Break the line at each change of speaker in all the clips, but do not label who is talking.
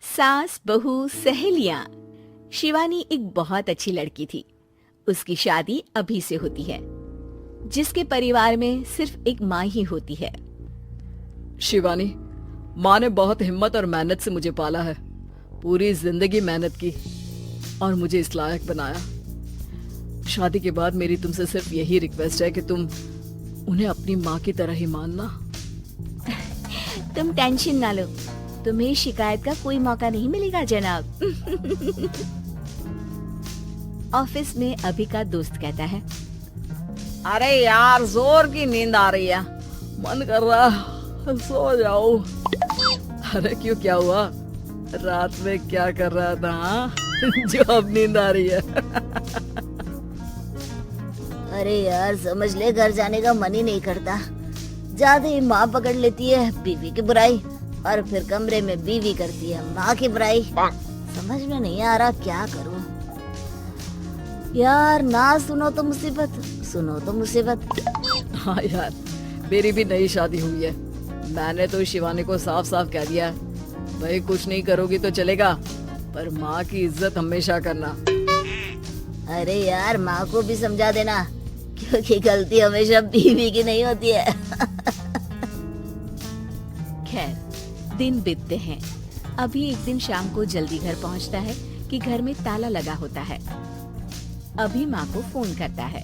सास बहू सहेलियां। शिवानी एक बहुत अच्छी लड़की थी। उसकी शादी अभी से होती है, जिसके परिवार में सिर्फ एक माँ ही होती है।
शिवानी, माँ ने बहुत हिम्मत और मेहनत से मुझे पाला है। पूरी जिंदगी मेहनत की और मुझे इस लायक बनाया। शादी के बाद मेरी तुमसे सिर्फ यही रिक्वेस्ट है कि तुम उन्हें अपनी माँ की तरह ही मानना।
तुम टेंशन ना लो, तुम्हें शिकायत का कोई मौका नहीं मिलेगा जनाब। ऑफिस में अभी का दोस्त कहता है,
अरे यार, जोर की नींद आ रही है, मन कर रहा है सो जाओ। अरे क्यों, क्या हुआ? रात में क्या कर रहा था हाँ? जो अब नींद आ रही है।
अरे यार, समझ ले, घर जाने का मन ही नहीं करता। ज्यादा ही माँ पकड़ लेती है बीवी की बुराई, और फिर कमरे में बीवी करती है माँ की बुराई। समझ में नहीं आ रहा क्या करूं। यार, ना सुनो तो मुसीबत, सुनो तो मुसीबत।
हाँ यार, मेरी भी नई शादी हुई है। मैंने तो शिवानी को साफ साफ कह दिया है, भाई कुछ नहीं करोगी तो चलेगा, पर माँ की इज्जत हमेशा करना।
अरे यार, माँ को भी समझा देना, क्योंकि गलती हमेशा बीवी की नहीं होती है।
खैर, दिन बीतते हैं। अभी एक दिन शाम को जल्दी घर पहुंचता है कि घर में ताला लगा होता है। अभी माँ को फोन करता है।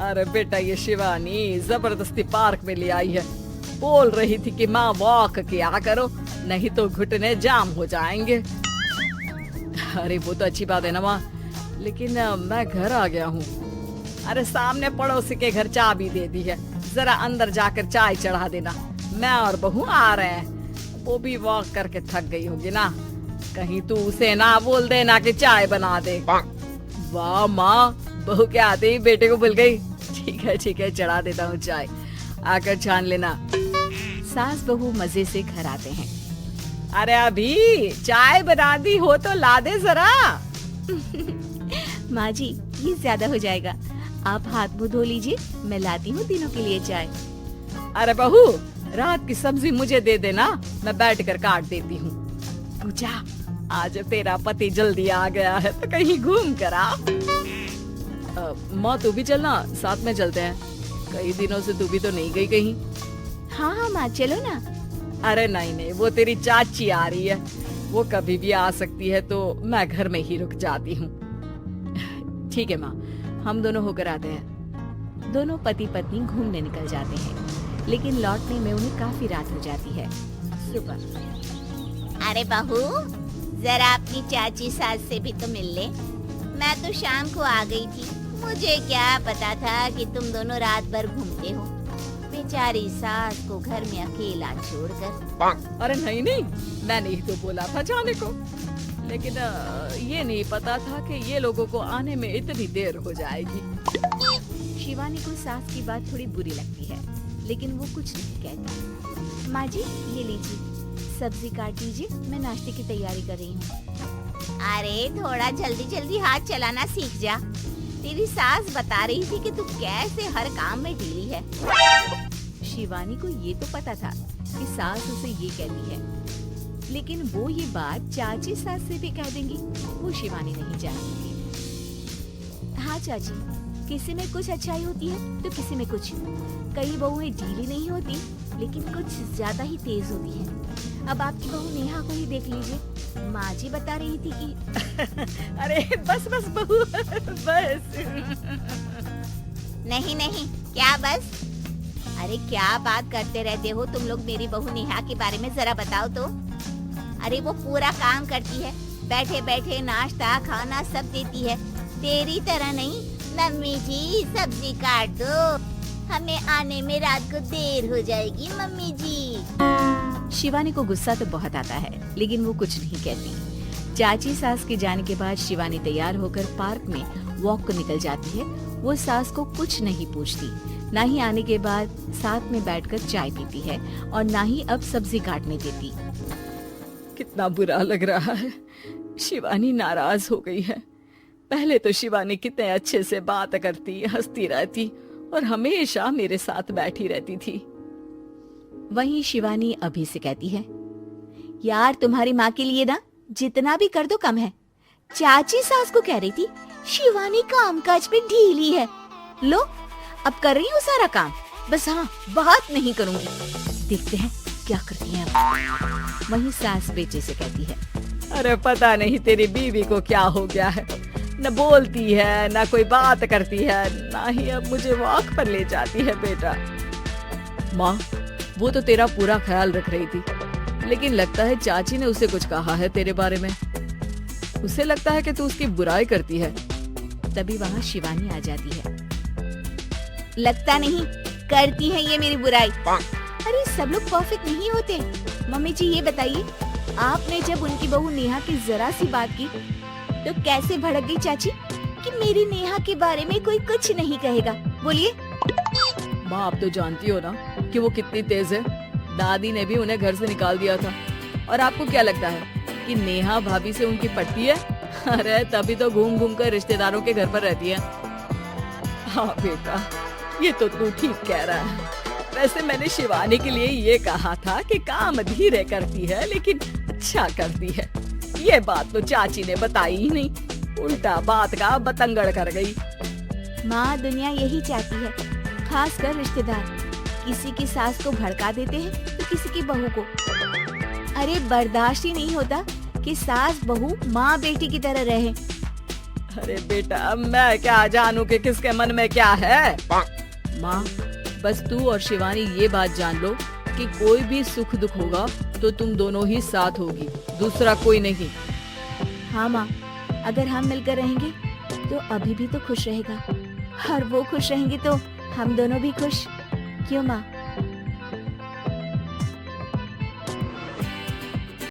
अरे बेटा, ये शिवानी जबरदस्ती पार्क में ले आई है। बोल रही थी कि माँ वॉक किया करो, नहीं तो घुटने जाम हो जाएंगे। अरे वो तो अच्छी बात है ना माँ, लेकिन मैं घर आ गया हूँ। अरे सामने पड़ोसी के घर चाबी दे दी है, जरा अंदर जाकर चाय चढ़ा देना। मैं और बहू आ रहे हैं, वो भी वॉक करके थक गई होगी ना। कहीं तू उसे ना बोल देना कि चाय बना दे। वाह माँ, बहू के आते ही बेटे को भूल गई। ठीक है, चढ़ा देता हूँ चाय, आकर छान लेना।
सास बहू मजे से घर आते हैं।
अरे अभी चाय बना दी हो तो ला दे जरा।
माँ जी, ये ज्यादा हो जाएगा, आप हाथ मुंह धो लीजिए, मैं लाती हूँ तीनों के लिए चाय।
अरे बहू, रात की सब्जी मुझे दे देना, मैं बैठकर काट देती हूँ। पूछा, आज तेरा पति जल्दी आ गया है तो कहीं घूम कर आ। माँ तू भी चलना, साथ में चलते हैं। कई दिनों से तू भी तो नहीं गई कहीं।
हाँ माँ, चलो ना।
अरे नहीं, वो तेरी चाची आ रही है, वो कभी भी आ सकती है, तो मैं घर में ही रुक जाती हूँ। ठीक है माँ, हम दोनों होकर आते हैं।
दोनों पति पत्नी घूमने निकल जाते हैं, लेकिन लौटने में उन्हें काफी रात हो जाती है। सुबह,
अरे बहू, जरा अपनी चाची सास से भी तो मिल ले। मैं तो शाम को आ गई थी, मुझे क्या पता था कि तुम दोनों रात भर घूमते हो। बेचारी सास को घर में अकेला छोड़कर।
अरे नहीं, मैंने ही तो बोला था जाने को, लेकिन ये नहीं पता था कि ये लोगों को आने में इतनी देर हो जाएगी।
शिवानी को सास की बात थोड़ी बुरी लगती है, लेकिन वो कुछ नहीं कहती। माँ जी, ये लीजिए, सब्जी काट लीजिए, मैं नाश्ते की तैयारी कर रही हूँ।
अरे थोड़ा जल्दी जल्दी हाथ चलाना सीख जा। तेरी सास बता रही थी कि तू कैसे हर काम में ढीली है।
शिवानी को ये तो पता था कि सास उसे ये कहती है, लेकिन वो ये बात चाची सास से भी कह देंगी, वो शिवानी नहीं जानती थी। हाँ चाची, किसी में कुछ अच्छाई होती है तो किसी में कुछ। कई बहुएं ढीली नहीं होती, लेकिन कुछ ज्यादा ही तेज होती हैं। अब आपकी बहू नेहा को ही देख लीजिए। माँ जी बता रही थी कि
अरे बस बहू, बस।
नहीं, क्या बस? अरे क्या बात करते रहते हो तुम लोग मेरी बहू नेहा के बारे में, जरा बताओ तो। अरे वो पूरा काम करती है, बैठे बैठे नाश्ता खाना सब देती है। तेरी तरह नहीं। मम्मी जी, सब्जी काट दो, हमें आने में रात को देर हो जाएगी मम्मी जी।
शिवानी को गुस्सा तो बहुत आता है, लेकिन वो कुछ नहीं कहती। चाची सास के जाने के बाद शिवानी तैयार होकर पार्क में वॉक को निकल जाती है। वो सास को कुछ नहीं पूछती, ना ही आने के बाद साथ में बैठकर चाय पीती है, और ना ही अब सब्जी काटने देती।
कितना बुरा लग रहा है, शिवानी नाराज हो गई है। पहले तो शिवानी कितने अच्छे से बात करती, हंसती रहती और हमेशा मेरे साथ बैठी रहती थी।
वहीं शिवानी अभी से कहती है,
यार तुम्हारी माँ के लिए ना जितना भी कर दो कम है। चाची सास को कह रही थी शिवानी कामकाज पे ढीली है। लो अब कर रही हूँ सारा काम, बस हाँ बात नहीं करूँगी। देखते हैं क्या करती है अब।
वहीं सास बेटे से कहती है,
अरे पता नहीं तेरी बीवी को क्या हो गया है, न बोलती है न कोई बात करती है, ना ही अब मुझे वॉक पर ले जाती है बेटा। माँ वो तो तेरा पूरा ख्याल रख रही थी, लेकिन लगता है चाची ने उसे कुछ कहा है तेरे बारे में। उसे लगता है कि तू उसकी बुराई करती है।
तभी वहाँ शिवानी आ जाती है।
लगता नहीं करती है ये मेरी बुराई। अरे सब लोग परफेक्ट नहीं होते। मम्मी जी ये बताइए, आपने जब उनकी बहू नेहा की जरा सी बात की तो कैसे भड़क गई चाची कि मेरी नेहा के बारे में कोई कुछ नहीं कहेगा। बोलिए।
माँ आप तो जानती हो ना कि वो कितनी तेज है। दादी ने भी उन्हें घर से निकाल दिया था। और आपको क्या लगता है कि नेहा भाभी से उनकी पटती है? अरे तभी तो घूम घूम कर रिश्तेदारों के घर पर रहती है। हाँ बेटा ये तो तू ठीक कह रहा है। वैसे मैंने शिवानी के लिए ये कहा था कि काम धीरे करती है लेकिन अच्छा करती है। ये बात तो चाची ने बताई ही नहीं, उल्टा बात का बतंगड़ कर गई।
माँ दुनिया यही चाहती है, खासकर रिश्तेदार किसी की सास को भड़का देते हैं तो किसी की बहू को। अरे बर्दाश्त ही नहीं होता कि सास बहू माँ बेटी की तरह रहे।
अरे बेटा मैं क्या जानूं कि किसके मन में क्या है। माँ बस तू और शिवानी ये बात जान लो कि कोई भी सुख दुख होगा तो तुम दोनों ही साथ होगी, दूसरा कोई नहीं।
हाँ माँ, अगर हम मिलकर रहेंगे तो अभी भी तो खुश रहेगा, और वो खुश रहेंगे तो हम दोनों भी खुश। क्यों माँ?